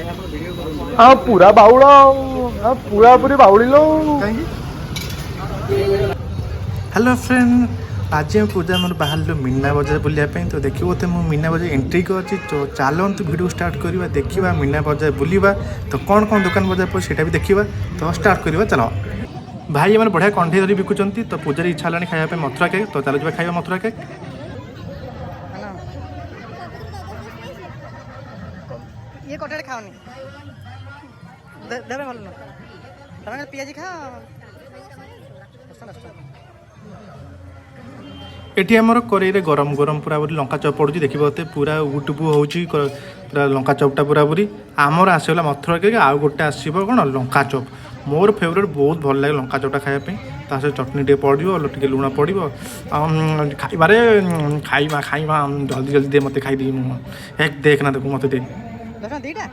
हाँ पूरा बाउल पूरा पूरी बाउल लो। हेलो फ्रेंड, आज हम पूजा मन बाहर मीना बजार बुलाया तो देखिए तो मुझे मीना बजार एंट्री कर चलतु वीडियो स्टार्ट करवा देखा मीना बजार बुलवा तो कौन कौन दुकान बजार पड़ा भी देखा तो स्टार्ट करवा चलो। भाई मैंने बढ़िया कंठे धरी बिकुंट तो पूजार इच्छा है खाया मथुरा केक तो चलो जा खाଇବା मथुरा केक। ये कोटे खाओनी देबे भल न तमे पियाजी खा एटी आमर कड़े गरम गरम पूरा पूरी लंका चप पड़ू देखिए पूरा उटुपु हो पूरा लंका चपटा पूरा पूरी आमर आसगला मथुरा केक आउ गोटे आसो कौन लंका चप मोर फेवरेट बहुत भल लगे लंका चपटा खायापी सहित चटनी टे पड़ो टे लुण पड़ो खाइबारे खाइबा खाइबा जल्दी जल्दी दे मत खाईदी एक देखना देखो मत दे दीटा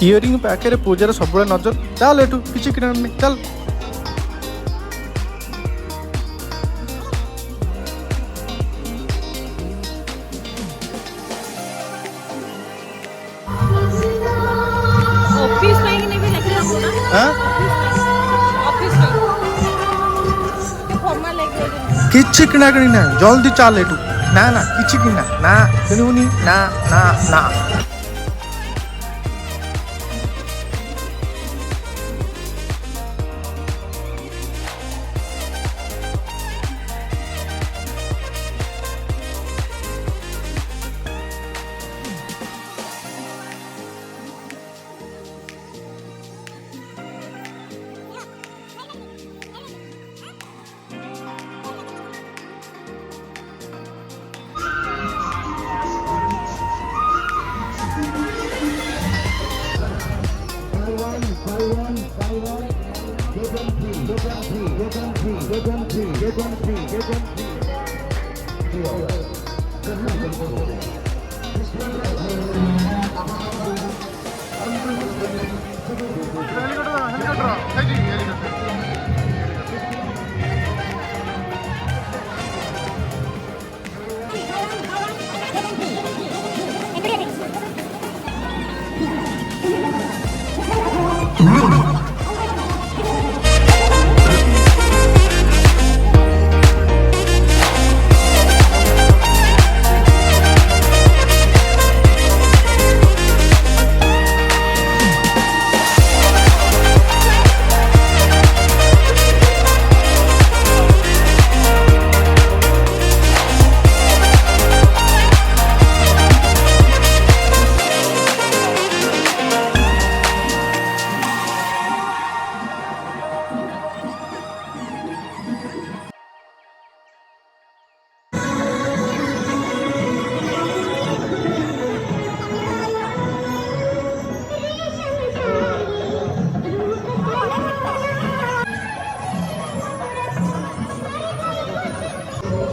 इयरिंग पाखे पूजार सब नजर चल एठू किसी किना चल। ऑफिस में नहीं भी लगे हां ऑफिस में फॉर्मल लगे किसी किना किनी ना जल्दी चल एठू ना ना किसी किना ना किनुनी ना ना ना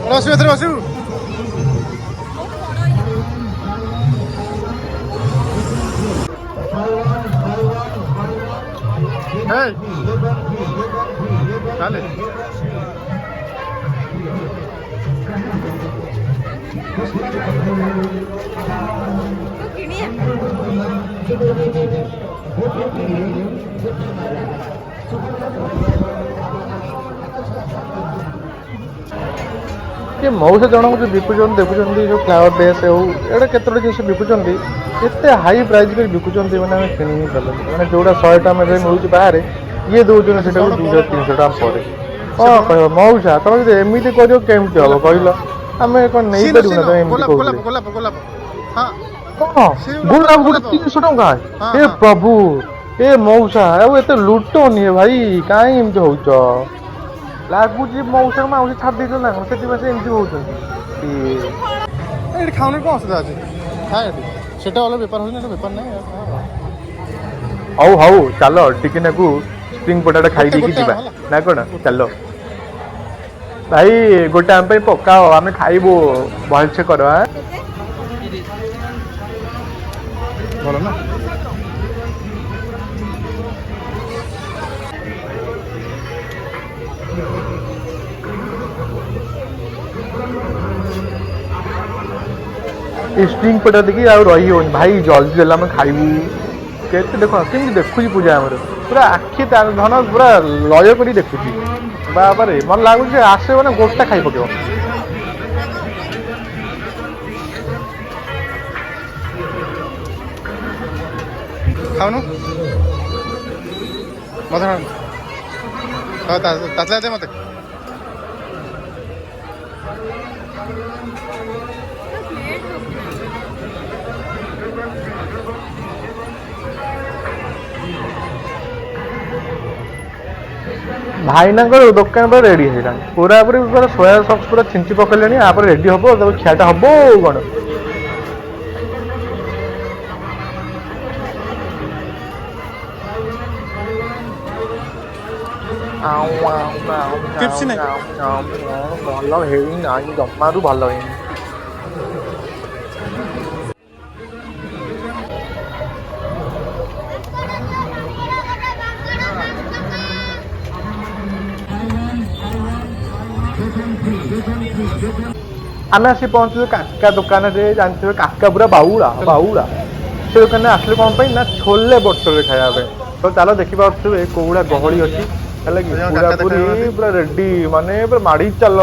बसु एथरे बसु चले कि मौसा जनक जो बिकुंट देखुं जो फ्लावर बेस हो ये केतोटी जिन बिकुंट एत हाई प्राइस कर बिकुंट मैंने किणी ही पारे मैंने जोड़ा 100 टका मिलूँ बाहर ये दौन से 200-300 टका पर कौन कह मौसा तुम जो एमती कर केमती हम कहल आम कौन नहीं पारू ना गोलाप गोटे 300 टका हे प्रभु ए मौसा ଆଉ ଏତେ ଲୁଟନି ଭାଇ କାଇଁ ଏମିତି ହଉଛ ଲାଗୁଛି ମଉସା ମାଉସୀ ଛାଡ଼ି ଦେଇଛ ନା କଣ ସେଥିପାଇଁ ସେ ଏମିତି ହଉଛନ୍ତି ଏଇଠି ଖାଉନି କଣ ଅସୁବିଧା ଅଛି ଖାଏ ଏଠି ସେଟା ଅଲଗା ବେପାର ହଉଛି ଏଟା ବେପାର ନାହିଁ ହଉ ହଉ ଚାଲ ଟିକେ ନାକୁ ସ୍ପ୍ରିଙ୍ଗ ପଟାଟା ଖାଇ ଦେଇକି ଯିବା ନା କଣ ଚାଲ ଭାଇ ଗୋଟେ ଆମ ପାଇଁ ପକାଅ ଆମେ ଖାଇବୁ ଭଲସେ କର ଭଲ ନା स्प्रिंग पटा देखी आ रही हो भाई जल्दी जल्दी आम खाइबू केते देख केमती देखुची पूजा आमर पूरा आखि धन पूरा लय कर देखुची बाबा मन लगुच आसे मैंने गोटा खाई पक खाऊनु मत मत भाईना दुकान पर रेडी है पूरा पूरा सोया सॉस पूरा छिंची पकड़े आप रेडी हम तब खियाटा हम कौन भल है जमारू भल है आम आसी पहुँचू काका दुकान रे जानते काका पूरा बाउला बाउला से दुकान आसले कौन ना छोले बटर खाया तो चलो देखा कौड़ा गहली अच्छी पूरा पूरी पूरा रेडी माने पूरा माड़ी चल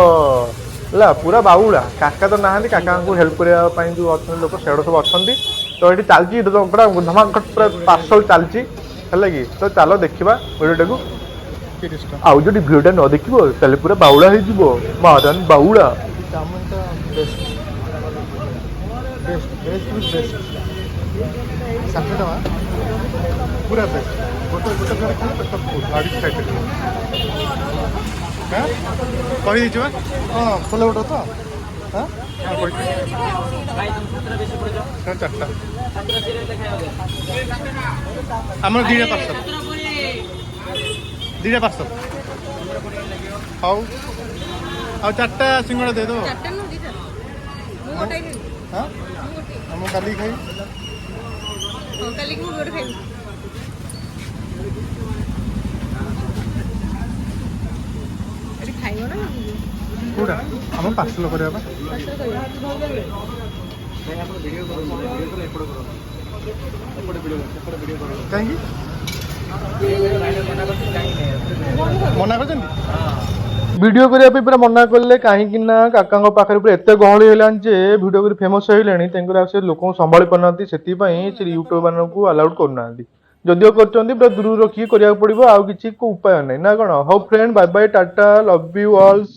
है पूरा बाउला काका तो नहांती काका को हेल्प करने जो अच्छा लोक से सब अच्छा तो ये चलती पूरा धमाखट पूरा पार्सल चलती है कि तो चलो देखा भिडियो को आउ जो भिडियोटा न देख पूरा बाउला हो महारान बाउला पूरा बेस्ट गोटे गोटे प्लेट खाए पेट फुल गाड़ी खाई कही हाँ छोले बटर तो हाँ चार्टा आम दीटा पार्सल दीटा पार्सल हाउ आ चार्टा सिंगड़ा दे दो हाँ हम काली खाई कौटा आम पार्सल करवा कहीं मना कर वीडियो करने पूरा मना कले कहीं काका पाखे पूरा एत गहली है वीडियो कर फेमस होगा से लोक संभाली पाना से यूट्यूब मान को अलाउड करना जदिव कर दूर रखिए करा पड़ो आउ कि उपाय ना ना कौन how friend bye bye tata love you ऑल्स।